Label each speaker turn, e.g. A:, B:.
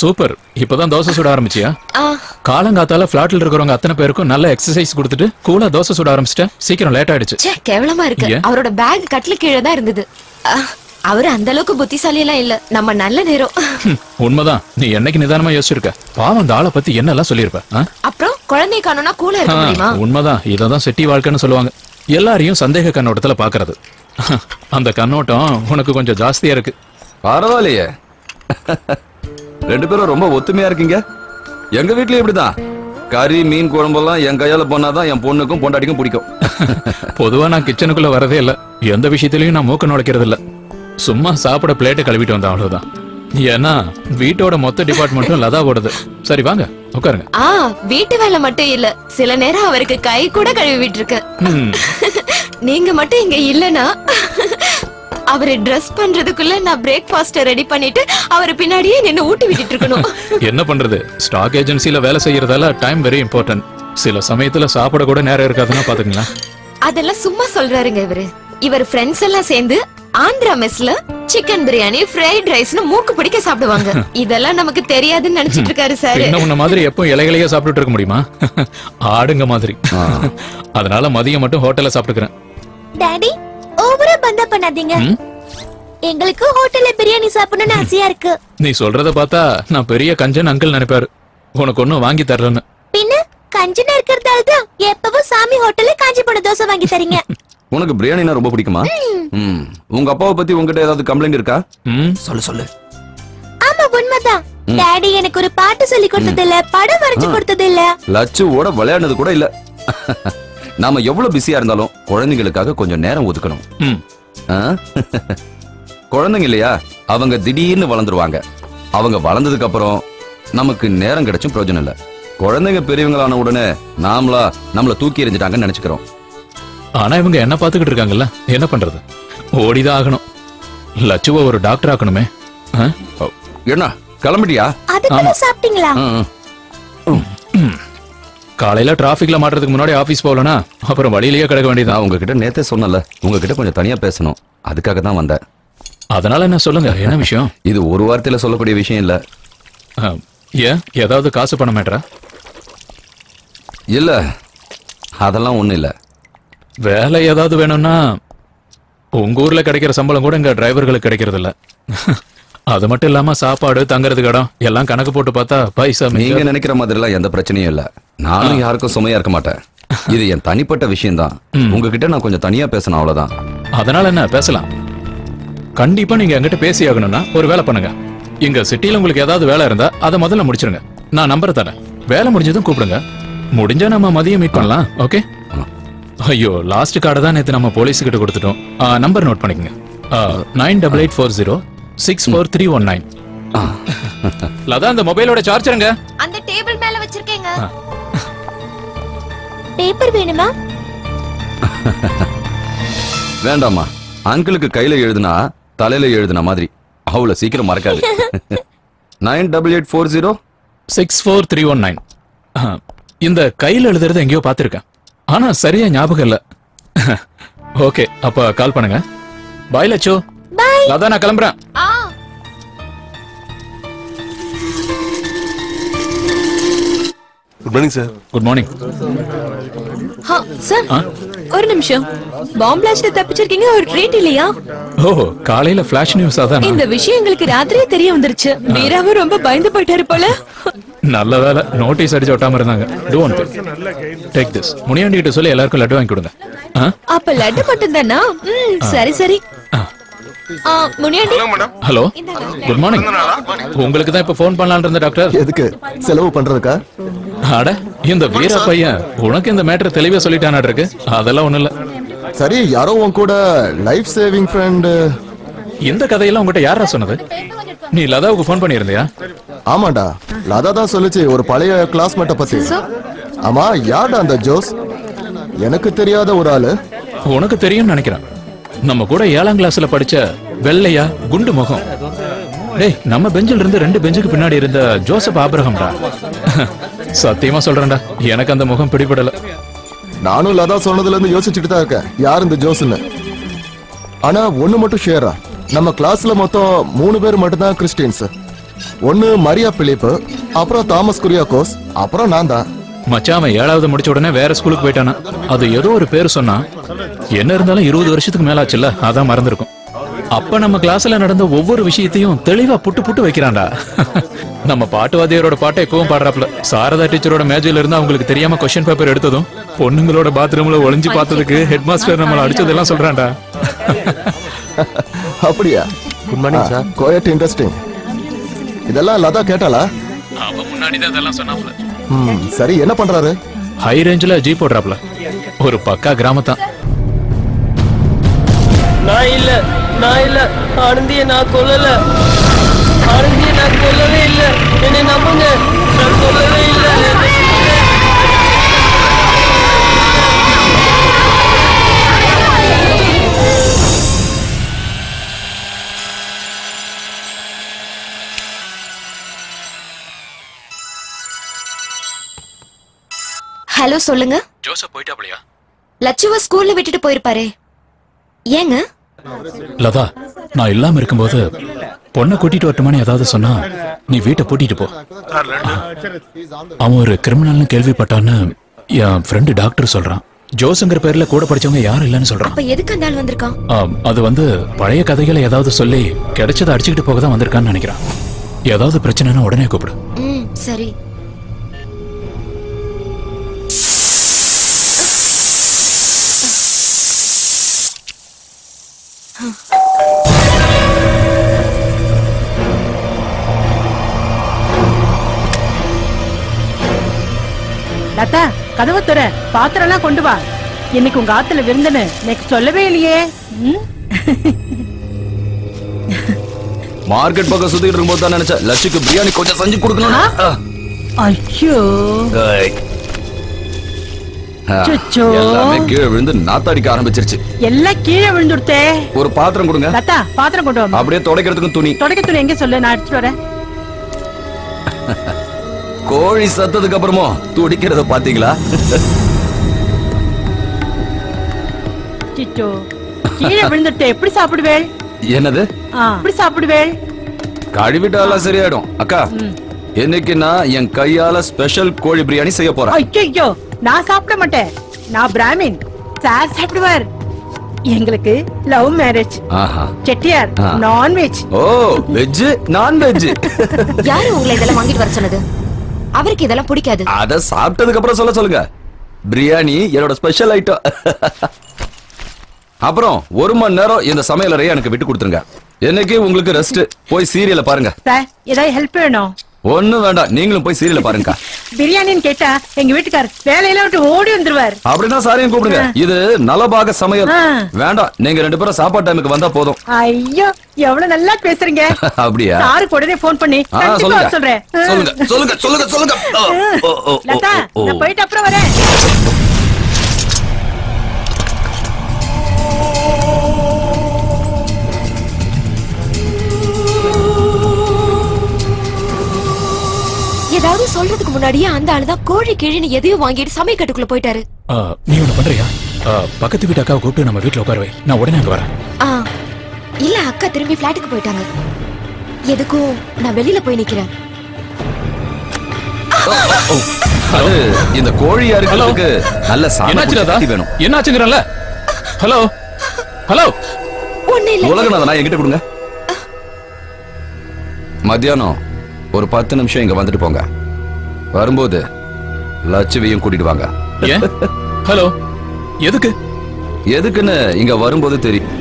A: Super. இப்பதான் தோசை சுட ஆரம்பிச்சியா? காலங்காத்தால ஃபிளாட்ல இருக்கிறவங்க அத்தனை பேருக்கும் நல்ல எக்ஸசைஸ் கொடுத்துட்டு கூலா தோசை சுட ஆரம்பிச்சிட்டேன். சீக்கிரம் லேட் ஆயிடுச்சு.
B: கேவலமா இருக்கு. அவரோட பேக் கட்ல கீழே தான் இருந்தது. அவரு அந்த அளவுக்கு புத்திசாலி எல்லாம் இல்ல. நம்ம நல்ல நேரம்.
A: உண்மைதான். நீ என்னைக்கு நிதானமா யோசிச்சிருக்க? பாவம் அந்த ஆளை பத்தி என்னெல்லாம் சொல்லிருப்ப.
B: அப்புறம் குழந்தை காணோம்னா கூல இருக்க முடியுமா?
A: உண்மைதான். இததான் செட்டி வாழ்க்கைன்னு சொல்லுவாங்க. எல்லாரையும் சந்தேக கண்ணோட்டத்துல பாக்குறது. அந்த கண்ணோட்டம் உனக்கு கொஞ்சம் ஜாஸ்தியா இருக்கு.
C: பரவாயில்லையே, ரெண்டு பேரும் ரொம்ப ஒத்துமையா இருக்கீங்க. எங்க வீட்லயும் இப்படிதான். கறி மீன் குழம்பெல்லாம் என் கையால போனாதான் என் பொண்ணுக்கும் பொண்டாட்டிக்கும் பிடிக்கும்.
A: பொதுவா நான் கிச்சனுக்குள்ள வரதே இல்ல. எந்த விஷயத்திலயும் நான் மூக்க நுழைக்கிறது இல்ல. சும்மா சாப்பிட பிளேட்டை கழுவிட்டு வந்தேன், அவ்வளவுதான். ஏன்னா வீட்டோட மொத்த டிபார்ட்மெண்ட்டும் லதா ஓடுது. சரி வாங்க உட்காருங்க.
B: வீட்டு வேலை மட்டும் இல்ல, சில நேரம் அவருக்கு கை கூட கழுவி விட்டுருக்கு. நீங்க மட்டும் இங்க இல்லனா அவரை ட்ரெஸ் பண்றதுக்குள்ள நான் பிரேக்ஃபாஸ்ட் ரெடி பண்ணிட்டு அவரை பின்னாடியே நின்னு ஊட்டி விட்டுட்டு இருக்கணும்.
A: என்ன பண்றது, ஸ்டாக் ஏஜென்சில வேலை செய்யறதால டைம் வெரி இம்பார்ட்டன்ட். சில சமயத்துல சாப்பிட கூட நேரம் இருக்காதுன்னா பாத்துக்கங்களா.
B: அதெல்லாம் சும்மா சொல்றாருங்க இவரு. இவர் ஃப்ரெண்ட்ஸ் எல்லாம் சேர்ந்து ஆந்திரா மெஸ்ல சிக்கன் பிரியாணி ஃப்ரைட் ரைஸ்னு மூக்கு பிடிக்க சாப்பிடுவாங்க. இதெல்லாம் நமக்கு தெரியாதுன்னு நினைச்சிட்டு இருக்காரு சார்.
A: என்ன உன்ன மாதிரி எப்போ இலைகளையே சாப்பிட்டுட்டு இருக்க முடியுமா? ஆடுங்க மாதிரி. அதனால மதியம் மட்டும் ஹோட்டல்ல சாப்பிட்டுக்கிறேன்.
D: டாடி ஓவரா பந்தா பண்ணாதீங்க. எங்களுக்கு ஹோட்டல்ல பிரியாணி சாப்பிடணும்னு ஆசையா இருக்கு.
A: நீ சொல்றத பார்த்தா நான் பெரிய கஞ்சன் அங்கிள் நினைப்பாரு. உனக்கு ஒன்னும் வாங்கி தரலன்னு.
D: பின்ன கஞ்சனா இருக்கிறதால தான் எப்பவும் சாமி ஹோட்டல்ல காஞ்சி போன தோசை வாங்கி தரீங்க.
C: உனக்கு பிரியாணினா ரொம்ப பிடிக்குமா? உங்க அப்பாவை பத்தி உங்ககிட்ட ஏதாவது கம்ப்ளைண்ட் இருக்கா? சொல்லு சொல்லு.
D: ஆமா உண்மைதான். டாடி எனக்கு ஒரு பாட்டு சொல்லி கொடுத்தது இல்ல, படம் வரைஞ்சு கொடுத்தது இல்ல,
C: லட்சுவோட விளையாடுனது கூட இல்ல. நாம எவ்வளவு பிஸியா இருந்தாலும் குழந்தைங்களுக்காக கொஞ்சம் நேரம் ஒதுக்கணும். குழந்தைங்க இல்லையா, அவங்க திடீர்னு வளர்ந்துருவாங்க. அவங்க வளர்ந்ததுக்கு அப்புறம் நமக்கு நேரம் கிடைச்சும் பிரயோஜனம் இல்ல. குழந்தைங்க பெரியவங்களான உடனே நம்மள தூக்கி எறிஞ்சிட்டாங்கன்னு நினைச்சுக்கிறோம்.
A: ஆனா இவங்க என்ன பாத்துக்கிட்டு இருக்காங்கல்ல, என்ன பண்றது? ஓடிதான் ஆகணும். லட்சுவ ஒரு டாக்டர் ஆக்கணுமே.
C: என்ன கிளம்பிட்டியா?
D: அதுக்குள்ள சாப்பிட்டீங்களா?
A: காலையில டிராபிக்ல மாட்டுறதுக்கு முன்னாடி ஆபீஸ் போகலனா அப்புறம் வழியிலேயே கிடக்க வேண்டியதான்.
C: உங்ககிட்ட நேத்தே சொன்னல, உங்ககிட்ட கொஞ்சம் தனியா பேசணும், அதுக்காக தான் வந்தேன்.
A: அதனால என்ன சொல்லுங்க, என்ன விஷயம்?
C: இது ஒரு வார்த்தையில சொல்லக்கூடிய விஷயம் இல்ல.
A: ஏன், ஏதாவது காசு பண்ண மாட்டா?
C: இல்ல, அதெல்லாம் ஒண்ணு இல்ல.
A: வேலை ஏதாவது வேணும்னா உங்க ஊர்ல கிடைக்கிற சம்பளம் கூட இங்க டிரைவர்களுக்கு கிடைக்கிறது இல்ல. அது மட்டும் இல்லாம சாப்பாடு, தங்கறதுக்கு இடம் எல்லாம் கணக்கு போட்டு பார்த்தா பைசா.
C: நீங்க நினைக்கிற மாதிரி எல்லாம் எந்த பிரச்சனையும் இல்ல. நானும் யாருக்கும் சுமையா இருக்க மாட்டேன். இது என் தனிப்பட்ட விஷயம் தான். உங்ககிட்ட நான் கொஞ்சம் தனியா பேசணும், அவ்வளவுதான்.
A: அதனால என்ன, பேசலாம். கண்டிப்பா நீங்க என்கிட்ட பேசி ஆகணும்னா ஒரு வேலை பண்ணுங்க. இங்க சிட்டில உங்களுக்கு ஏதாவது வேலை இருந்தா அதை முதல்ல முடிச்சிருங்க. நான் நம்பர் தரேன். வேலை முடிஞ்சதும் கூப்பிடுங்க. முடிஞ்சா நம்ம மதியம் மீட் பண்ணலாம். ஓகே? ஐயோ, லாஸ்ட் கார்டு தான் நேத்து நம்ம போலீஸ் கிட்ட கொடுத்துட்டோம். நம்பர் நோட் பண்ணிக்கங்க. 9884064319. லதா, அந்த மொபைலோட சார்ஜருங்க
B: அந்த டேபிள் மேல வச்சிருக்கேங்க.
D: பேப்பர் வேணுமா?
C: வேண்டாமா, அங்கிளுக்கு கையில எழுதுனா தலையில எழுதுன மாதிரி அவ்வளவு சீக்கிரம் மறக்காது.
A: 9840064319. இந்த கையில எழுதுறது எங்கேயோ பாத்திருக்கேன், ஆனா சரியா ஞாபகம் இல்ல. ஓகே, அப்ப கால் பண்ணுங்க. பாய் லட்சு.
D: பாய்.
A: லதா, நான் கிளம்புறேன்.
E: Good morning sir.
A: Good morning
B: sir. ஒரு நிமிஷம். பாம்பு பிளாஸ்ட்ல தப்பிச்சிருக்கீங்க, ஒரு ட்ரீட் இல்லையா?
A: ஓ, காலையில ஃபிளாஷ் நியூஸ் அதான்.
B: இந்த விஷயம் எங்களுக்கு ராத்திரியே தெரிய வந்துருச்சு. வீராவும் ரொம்ப பயந்து போயிட்டாரு போல.
A: நல்ல வேலை நோட்டீஸ் அடிச்சு ஒட்டாம இருந்தாங்க. Do one thing, take this. Muniyandi கிட்ட சொல்லி எல்லாருக்கும் லட்டு வாங்கி கொடுங்க.
B: அப்ப லட்டு மட்டும் தானா? சரி சரி. முனியாண்டி.
A: Hello, good morning. உங்களுக்கு தான் இப்ப போன் பண்ணலாம்னு இருந்த டாக்டர்.
F: எதுக்கு? செலவு பண்றதுக்கா?
A: அட, இந்த வீர பையன் உனக்கு இந்த மேட்டர் தெளிவா சொல்லிட்டானா இருக்கு. அதெல்லாம் ஒண்ணு இல்ல.
F: சரி, யாரோ உன் கூட லைஃப் சேவிங் ஃப்ரெண்ட்.
A: இந்த கதையெல்லாம் உங்ககிட்ட யாரா சொன்னது? நீ லதாவுக்கு போன் பண்ணியிருந்தியா?
F: ஆமாண்டா, லதா தான் சொல்லுச்சு, ஒரு பழைய கிளாஸ்மேட்ட பத்தி. ஆமா, யார்டா அந்த ஜோஸ்? எனக்கு தெரியாத ஒரு ஆளு.
A: உனக்கு தெரியும்னு நினைக்கிறேன். நம்ம கூட 7ஆம் கிளாஸ்ல படிச்ச வெள்ளையா குண்டு முகம். டேய், நம்ம பெஞ்சில இருந்து 2 பெஞ்சுக்கு பின்னாடி இருந்த ஜோசப் ஆபிரஹாம்டா. சத்தியமா சொல்றேன்டா, எனக்கு அந்த முகம் பிடிபடல.
F: நானும் லதா சொன்னதுல இருந்து யோசிச்சுட்டு தான் இருக்கேன், யார் இந்த ஜோஸ்ன்னு. ஆனா ஒண்ணு மட்டும் ஷேரா, நம்ம கிளாஸ்ல மொத்தம் 3 பேர் மட்டும் தான் கிறிஸ்டியன்ஸ். ஒன்னு மரியா பிலிப்பு, அப்புறம் தாமஸ் குரியாக்கோஸ், அப்புறம் நான் தான்.
A: மச்சான் அவன் 7வது முடிச்ச உடனே வேற ஸ்கூலுக்கு போயிட்டானா. அது ஏதோ ஒரு பேர் சொன்னா. என்ன இருந்தாலும் 20 வருஷத்துக்கு மேல ஆச்சுல்ல, அதான் மறந்துருக்கும். அப்ப நம்ம கிளாஸ்ல நடந்த ஒவ்வொரு விஷயத்தையும் தெளிவா புட்டு புட்டு வைக்கிறான்டா. நம்ம பாட்டுவாதியரோட பாட்டை இப்பவும் பாடுறாப்ல. சாரதா டீச்சரோட மேஜையில இருந்து அவங்களுக்கு தெரியாம கொஸ்டின் பேப்பர் எடுத்ததும் பொண்ணுங்களோட பாத்ரூம்ல ஒளிஞ்சு பார்த்ததுக்கு ஹெட் மாஸ்டர் நம்மள அடிச்சதெல்லாம் சொல்றான்டா.
F: அப்படியா?
E: Good morning sir.
F: Quite interesting. இதெல்லாம் லதா கேட்டாளா?
A: அவ முன்னாடி தான் இதெல்லாம் சொன்னாப்ல.
F: சரி, என்ன பண்றாரு?
A: ஹை ரேஞ்சில ஜீப் ஓடுறாப்ல. ஒரு பக்கா கிராமத்தான்.
G: நான் இல்ல ஆனந்தியை நான் கொல்லல. ஆனந்தியை நான் கொல்லவே இல்ல. என்னை நம்புங்க, நான் கொல்லவே இல்ல.
B: ஹலோ, சொல்லுங்க.
A: ஜோசப் போயிட்டாப்லையா?
B: லட்சுவ ஸ்கூல்ல விட்டுட்டு போயிருப்பாரே, ஏங்க?
A: லதா, நான் இல்லாம இருக்கும்போது பொண்ணை கூட்டிட்டு வரட்டுமான்னு ஏதாவது சொன்னா நீ வீட்டை பூட்டிட்டு போ. அவன் ஒரு கிரிமினல்னு கேள்விப்பட்டான்னு என் ஃப்ரெண்டு டாக்டர் சொல்றான். ஜோஸ்ங்கிற பேர்ல கூட படிச்சவங்க யாரும் இல்லைன்னு சொல்றான்.
B: அப்ப எதுக்கு அந்த ஆள் வந்திருக்கான்?
A: அது வந்து பழைய கதைகளை ஏதாவது சொல்லி கிடைச்சதை அடிச்சுக்கிட்டு போக தான் வந்திருக்கான்னு நினைக்கிறான். ஏதாவது பிரச்சனைனா உடனே கூப்பிடு.
B: சரி.
H: லதா, கதவை துற, பாத்திரம் எல்லாம் கொண்டு வா. இன்னைக்கு உங்க ஆத்துல விருந்துன்னு எனக்கு சொல்லவே இல்லையே.
C: மார்க்கெட் பக்கம் சுத்திட்டு இருக்கும்போது தான் நினைச்சேன் லட்சுக்கு பிரியாணி கொஞ்சம் செஞ்சு கொடுக்கணும்.
H: ஐயோ,
C: எல்லாமே கீழே விழுந்து நாத்தாடிக்க ஆரம்பிச்சிருச்சு.
H: எல்லாம் கீழே விழுந்துடுத்தே.
C: ஒரு பாத்திரம் கொடுங்க.
H: லதா, பாத்திரம் கொண்டு வா.
C: அப்படியே துடைக்கிறதுக்கும் துணி.
H: துடைக்க துணி எங்க சொல்லு, நான் எடுத்துட்டு வரேன்.
C: கோழி சத்ததுக்கு அப்புறமும் துடிக்கிறத பாத்தீங்களா?
H: சிச்சோ, கீழே விழுந்துட்டே. எப்படி சாப்பிடுவேள்?
C: என்னது?
H: எப்படி சாப்பிடுவேள்?
C: கழுவிட்டாலாம் சரியாயிடும். அக்கா, இன்னைக்கு நான் என் கையால ஸ்பெஷல் கோழி பிரியாணி செய்ய போறேன்.
H: ஐயோ, நான் சாப்பிட மாட்டேன். நான் பிராமின். சார் சாப்பிடுவார். எங்களுக்கு லவ் மேரேஜ். செட்டியார் நான்வெஜ்.
C: ஓ, வெஜ் நான்வெஜ்.
B: யாரு உங்களை இதெல்லாம் வாங்கிட்டு வர சொன்னது? அவருக்கு இதெல்லாம் பிடிக்காது.
C: அத சாப்பிட்டதுக்கு அப்புறம் சொல்லுங்க. பிரியாணி என்னோட ஸ்பெஷல் ஐட்டம். அப்புறம் 1 மணி நேரம் இந்த சமையலறையை எனக்கு விட்டு கொடுத்துருங்க. என்னைக்கு உங்களுக்கு ரெஸ்ட். போய் சீரியலை பாருங்க.
H: சார், ஏதாவது ஹெல்ப் வேணும்?
C: ஒண்ணும் வேண்டாம், நீங்களும் போய் சீரியலை பாருங்க.
H: பிரியாணின்னு கேட்டா எங்க வீட்டுக்கார் வேலையில விட்டு ஓடி வந்துருவார்.
C: அப்படின்னா சாரியும் கூப்பிடுங்க. இது நலபாக சமையல். வேண்டாம், நீங்க 2 பேரும் சாப்பாடு டைமுக்கு வந்தா போதும்.
H: ஐயோ, எவ்வளவு நல்லா பேசுறீங்க.
C: அப்படியா?
H: சாருக்கு உடனே போன் பண்ணி
C: சொல்லுங்க.
H: சொல்றேன்.
C: சொல்லுங்க.
H: லதா, நான் போயிட்டு அப்புறம் வரேன்.
B: ஏதாவது சொல்றதுக்கு முன்னாடியே அந்த ஆளுதான் கோழி கிழின்னு எதையும் வாங்கிட்டு சமையக்கட்டுக்குள்ள போயிட்டாரு.
A: நீ ஒண்ணு பண்றியா? பக்கத்து வீட்டு அக்காவை கூப்பிட்டு நம்ம வீட்டுல உட்காருவே. நான் உடனே அங்க வரேன்.
B: இல்ல, அக்கா திரும்பி பிளாட்டுக்கு போயிட்டாங்க. எதுக்கும் நான் வெளியில போய் நிக்கிறேன்.
C: அது இந்த கோழியா இருக்கிறதுக்கு நல்ல சாப்பாடு வேணும்.
A: என்னாச்சுங்கறல? ஹலோ ஹலோ,
B: ஒண்ணே இல்ல.
C: உலகநாதனா என்கிட்ட கொடுங்க. மத்தியானம் ஒரு 10 நிமிஷம் இங்க வந்துட்டு போங்க. வரும்போது லட்சுவியும் கூட்டிட்டு வாங்க.
A: ஹலோ, எதுக்கு?
C: எதுக்குன்னு இங்க வரும்போது தெரியும்.